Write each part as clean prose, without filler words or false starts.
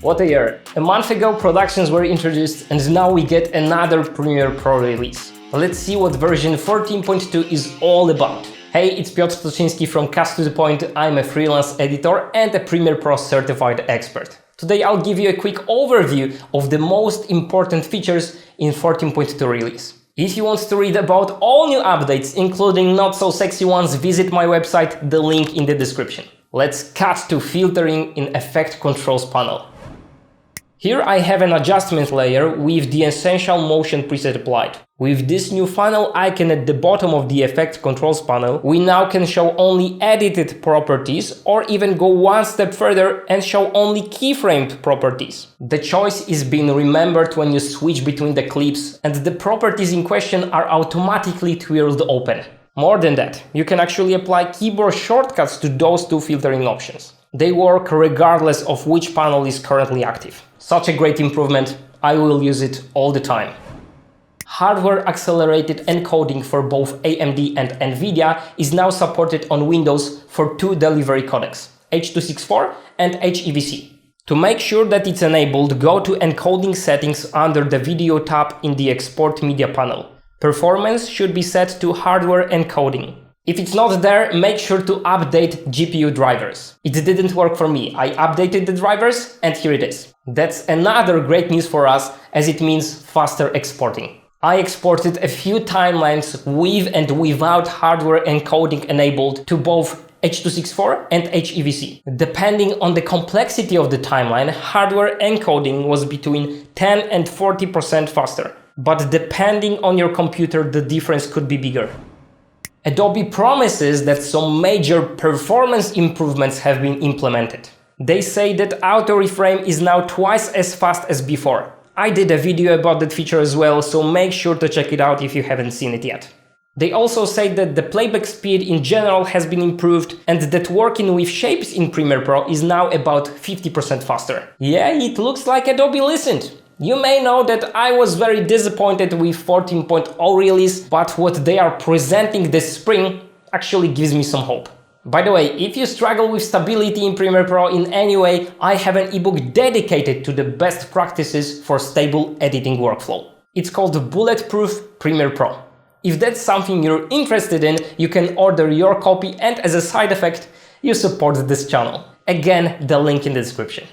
What a year! A month ago productions were introduced and now we get another Premiere Pro release. Let's see what version 14.2 is all about. Hey, it's Piotr Toczyński from Cast to the Point. I'm a freelance editor and a Premiere Pro certified expert. Today I'll give you a quick overview of the most important features in 14.2 release. If you want to read about all new updates, including not so sexy ones, visit my website, the link in the description. Let's cut to filtering in Effect Controls panel. Here I have an adjustment layer with the Essential Motion preset applied. With this new funnel icon at the bottom of the Effect Controls panel, we now can show only edited properties or even go one step further and show only keyframed properties. The choice is being remembered when you switch between the clips and the properties in question are automatically twirled open. More than that, you can actually apply keyboard shortcuts to those two filtering options. They work regardless of which panel is currently active. Such a great improvement, I will use it all the time. Hardware accelerated encoding for both AMD and Nvidia is now supported on Windows for two delivery codecs, H.264 and HEVC. To make sure that it's enabled, go to Encoding settings under the Video tab in the Export Media panel. Performance should be set to Hardware encoding. If it's not there, make sure to update GPU drivers. It didn't work for me. I updated the drivers and here it is. That's another great news for us as it means faster exporting. I exported a few timelines with and without hardware encoding enabled to both H.264 and HEVC. Depending on the complexity of the timeline, hardware encoding was between 10 and 40% faster. But depending on your computer, the difference could be bigger. Adobe promises that some major performance improvements have been implemented. They say that auto reframe is now twice as fast as before. I did a video about that feature as well, so make sure to check it out if you haven't seen it yet. They also say that the playback speed in general has been improved and that working with shapes in Premiere Pro is now about 50% faster. Yeah, it looks like Adobe listened. You may know that I was very disappointed with 14.0 release, but what they are presenting this spring actually gives me some hope. By the way, if you struggle with stability in Premiere Pro in any way, I have an ebook dedicated to the best practices for stable editing workflow. It's called Bulletproof Premiere Pro. If that's something you're interested in, you can order your copy and as a side effect, you support this channel. Again, the link in the description.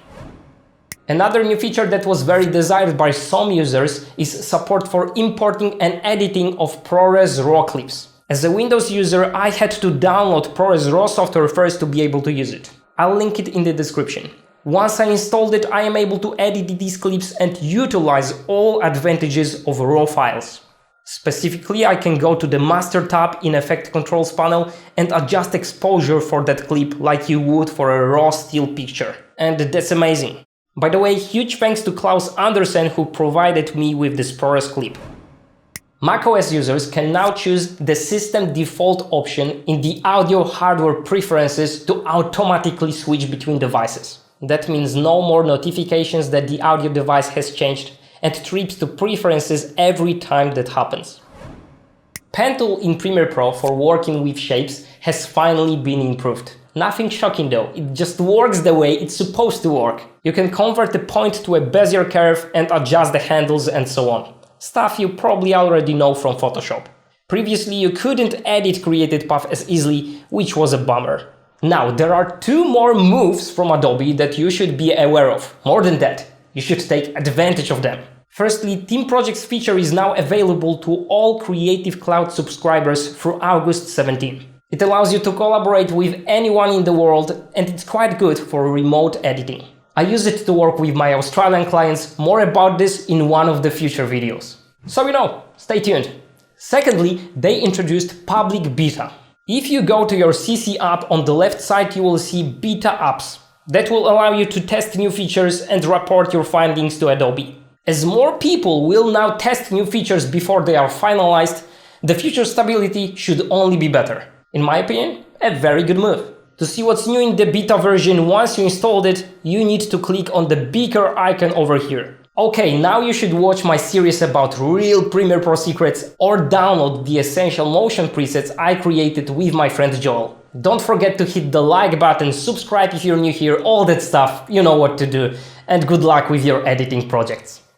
Another new feature that was very desired by some users is support for importing and editing of ProRes RAW clips. As a Windows user, I had to download ProRes RAW software first to be able to use it. I'll link it in the description. Once I installed it, I am able to edit these clips and utilize all advantages of RAW files. Specifically, I can go to the Master tab in Effect Controls panel and adjust exposure for that clip like you would for a raw still picture. And that's amazing. By the way, huge thanks to Klaus Andersen who provided me with this ProRes clip. macOS users can now choose the system default option in the audio hardware preferences to automatically switch between devices. That means no more notifications that the audio device has changed and trips to preferences every time that happens. Pen tool in Premiere Pro for working with shapes has finally been improved. Nothing shocking though, it just works the way it's supposed to work. You can convert the point to a Bezier curve and adjust the handles and so on. Stuff you probably already know from Photoshop. Previously you couldn't edit created path as easily, which was a bummer. Now there are two more moves from Adobe that you should be aware of. More than that, you should take advantage of them. Firstly, Team Projects feature is now available to all Creative Cloud subscribers through August 17. It allows you to collaborate with anyone in the world and it's quite good for remote editing. I use it to work with my Australian clients. More about this in one of the future videos. So you know, stay tuned. Secondly, they introduced public beta. If you go to your CC app on the left side, you will see beta apps. That will allow you to test new features and report your findings to Adobe. As more people will now test new features before they are finalized, the future stability should only be better. In my opinion, a very good move. To see what's new in the beta version once you installed it, you need to click on the beaker icon over here. Okay, now you should watch my series about real Premiere Pro secrets or download the Essential Motion presets I created with my friend Joel. Don't forget to hit the like button, subscribe if you're new here, all that stuff, you know what to do. and good luck with your editing projects.